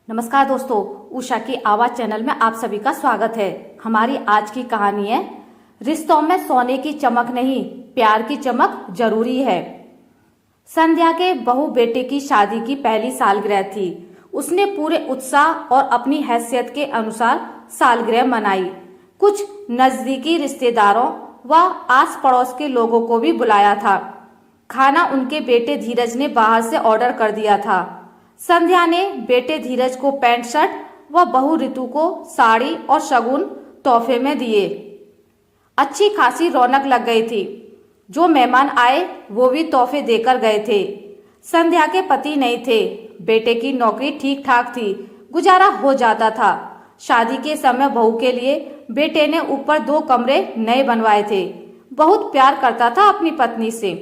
नमस्कार दोस्तों, उषा की आवाज चैनल में आप सभी का स्वागत है। हमारी आज की कहानी है रिश्तों में सोने की चमक नहीं, प्यार की चमक जरूरी है। संध्या के बहू बेटे की शादी की पहली सालगिरह थी। उसने पूरे उत्साह और अपनी हैसियत के अनुसार सालगिरह मनाई। कुछ नजदीकी रिश्तेदारों व आस पड़ोस के लोगों को भी बुलाया था। खाना उनके बेटे धीरज ने बाहर से ऑर्डर कर दिया था। संध्या ने बेटे धीरज को पैंट शर्ट व बहू ऋतु को साड़ी और शगुन तोहफे में दिए। अच्छी खासी रौनक लग गई थी। जो मेहमान आए वो भी तोहफे देकर गए थे। संध्या के पति नहीं थे। बेटे की नौकरी ठीक ठाक थी, गुजारा हो जाता था। शादी के समय बहू के लिए बेटे ने ऊपर 2 कमरे नए बनवाए थे। बहुत प्यार करता था अपनी पत्नी से।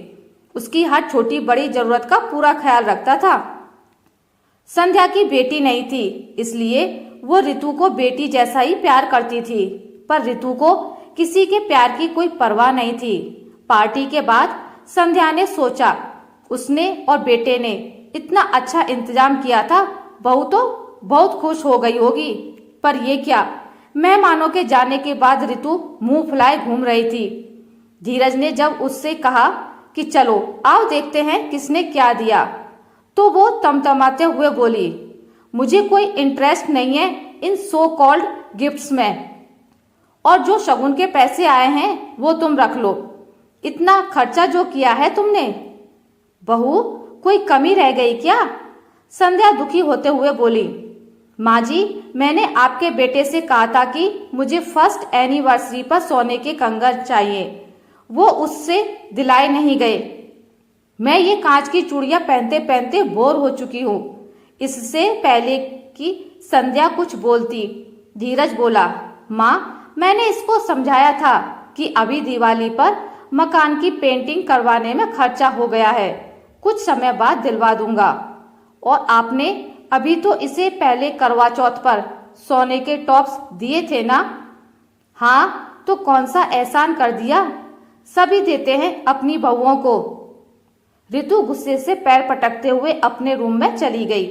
उसकी हर छोटी बड़ी जरूरत का पूरा ख्याल रखता था। संध्या की बेटी नहीं थी, इसलिए वो ऋतु को बेटी जैसा ही प्यार करती थी। पर ऋतु को किसी के प्यार की कोई परवाह नहीं थी। पार्टी के बाद संध्या ने सोचा, उसने और बेटे ने इतना अच्छा इंतजाम किया था, बहू तो बहुत खुश हो गई होगी। पर ये क्या, मेहमानों के जाने के बाद ऋतु मुंह फुलाए घूम रही थी। धीरज ने जब उससे कहा कि चलो आओ देखते हैं किसने क्या दिया, तो वो तमतमाते हुए बोली, मुझे कोई इंटरेस्ट नहीं है इन सो कॉल्ड गिफ्ट्स में, और जो शगुन के पैसे आए हैं वो तुम रख लो। इतना खर्चा जो किया है तुमने, बहू कोई कमी रह गई क्या? संध्या दुखी होते हुए बोली, माँ जी, मैंने आपके बेटे से कहा था कि मुझे फर्स्ट एनिवर्सरी पर सोने के कंगन चाहिए, वो उससे दिलाए नहीं गए। मैं ये कांच की चूड़ियां पहनते पहनते बोर हो चुकी हूँ। इससे पहले कि संध्या कुछ बोलती, धीरज बोला, माँ, मैंने इसको समझाया था कि अभी दिवाली पर मकान की पेंटिंग करवाने में खर्चा हो गया है, कुछ समय बाद दिलवा दूंगा। और आपने अभी तो इसे पहले करवा चौथ पर सोने के टॉप्स दिए थे ना? हाँ, तो कौन सा एहसान कर दिया, सभी देते हैं अपनी बहुओं को। ऋतु गुस्से से पैर पटकते हुए अपने रूम में चली गई।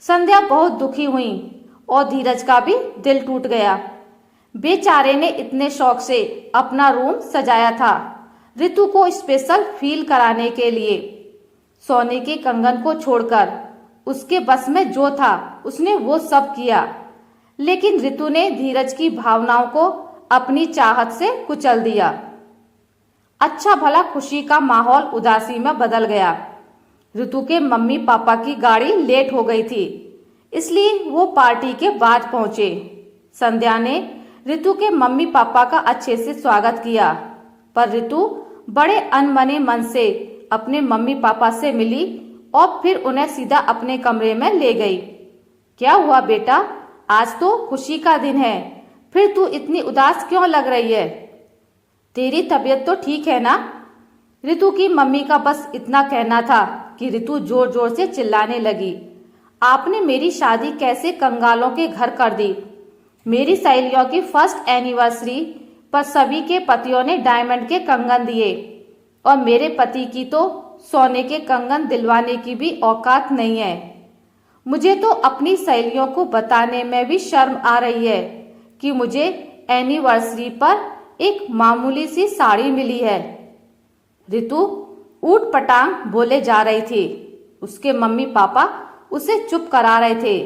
संध्या बहुत दुखी हुई और धीरज का भी दिल टूट गया। बेचारे ने इतने शौक से अपना रूम सजाया था, ऋतु को स्पेशल फील कराने के लिए। सोने के कंगन को छोड़कर उसके बस में जो था उसने वो सब किया, लेकिन ऋतु ने धीरज की भावनाओं को अपनी चाहत से कुचल दिया। अच्छा भला खुशी का माहौल उदासी में बदल गया। ऋतु के मम्मी पापा की गाड़ी लेट हो गई थी, इसलिए वो पार्टी के बाद पहुंचे। संध्या ने ऋतु के मम्मी पापा का अच्छे से स्वागत किया, पर ऋतु बड़े अनमने मन से अपने मम्मी पापा से मिली और फिर उन्हें सीधा अपने कमरे में ले गई। क्या हुआ बेटा, आज तो खुशी का दिन है, फिर तू इतनी उदास क्यों लग रही है? तेरी तबीयत तो ठीक है ना? ऋतु की मम्मी का बस इतना कहना था कि ऋतु जोर जोर से चिल्लाने लगी, आपने मेरी शादी कैसे कंगालों के घर कर दी? मेरी सहेलियों की फर्स्ट एनिवर्सरी पर सभी के पतियों ने डायमंड के कंगन दिए और मेरे पति की तो सोने के कंगन दिलवाने की भी औकात नहीं है। मुझे तो अपनी सहेलियों को बताने में भी शर्म आ रही है कि मुझे एनिवर्सरी पर एक मामूली सी साड़ी मिली है। ऋतु ऊट पटांग बोले जा रही थी। उसके मम्मी पापा उसे चुप करा रहे थे,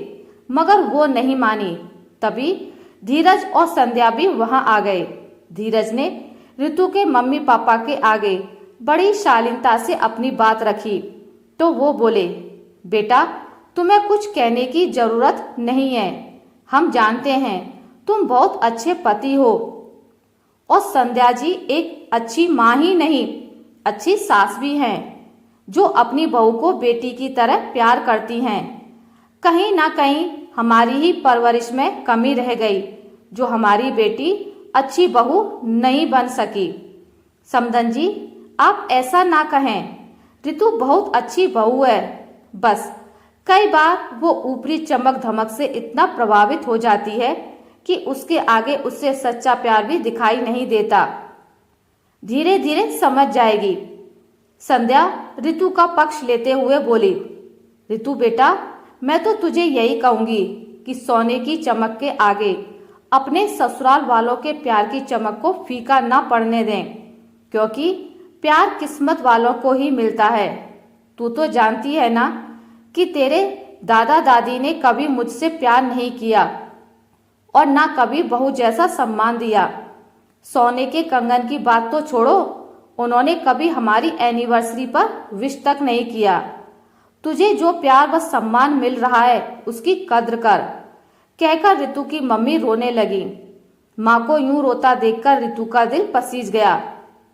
मगर वो नहीं मानी। तभी धीरज और संध्या भी वहां आ गए। धीरज ने ऋतु के मम्मी पापा के आगे बड़ी शालीनता से अपनी बात रखी, तो वो बोले, बेटा, तुम्हें कुछ कहने की जरूरत नहीं है। हम जानते हैं तुम बहुत अच्छे पति हो, और संध्या जी एक अच्छी माँ ही नहीं, अच्छी सास भी हैं, जो अपनी बहू को बेटी की तरह प्यार करती हैं। कहीं ना कहीं हमारी ही परवरिश में कमी रह गई, जो हमारी बेटी अच्छी बहू नहीं बन सकी। समधन जी, आप ऐसा ना कहें, ऋतु बहुत अच्छी बहू है, बस कई बार वो ऊपरी चमक धमक से इतना प्रभावित हो जाती है कि उसके आगे उससे सच्चा प्यार भी दिखाई नहीं देता। धीरे धीरे समझ जाएगी। संध्या ऋतु का पक्ष लेते हुए बोली, ऋतु बेटा, मैं तो तुझे यही कहूंगी कि सोने की चमक के आगे अपने ससुराल वालों के प्यार की चमक को फीका ना पड़ने दें, क्योंकि प्यार किस्मत वालों को ही मिलता है। तू तो जानती है ना कि तेरे दादा दादी ने कभी मुझसे प्यार नहीं किया और ना कभी बहू जैसा सम्मान दिया। सोने के कंगन की बात तो छोड़ो, उन्होंने कभी हमारी एनिवर्सरी पर विश तक नहीं किया। तुझे जो प्यार व सम्मान मिल रहा है उसकी कद्र कर, कहकर रितु की मम्मी रोने लगी। माँ को यूं रोता देखकर रितु का दिल पसीज गया।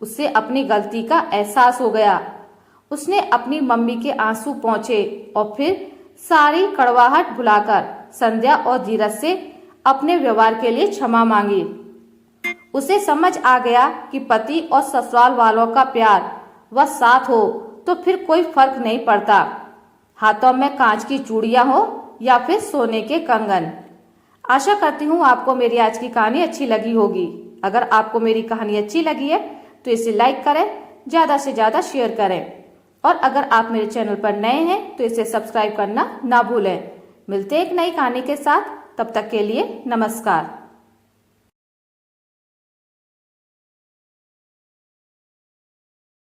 उसे अपनी गलती का एहसास हो गया। उसने अपनी मम्मी के आंसू पोंछे और फिर सारी कड़वाहट भुलाकर संध्या और धीरज से अपने व्यवहार के लिए क्षमा मांगी। उसे समझ आ गया कि पति और ससुराल वालों का प्यार व साथ हो तो फिर कोई फर्क नहीं पड़ता, हाथों में कांच की चूड़ियां हो या फिर सोने के कंगन। आशा करती हूँ आपको मेरी आज की कहानी अच्छी लगी होगी। अगर आपको मेरी कहानी अच्छी लगी है तो इसे लाइक करें, ज्यादा से ज्यादा शेयर करें और अगर आप मेरे चैनल पर नए हैं तो इसे सब्सक्राइब करना ना भूलें। मिलते हैं एक नई कहानी के साथ, तब तक के लिए नमस्कार।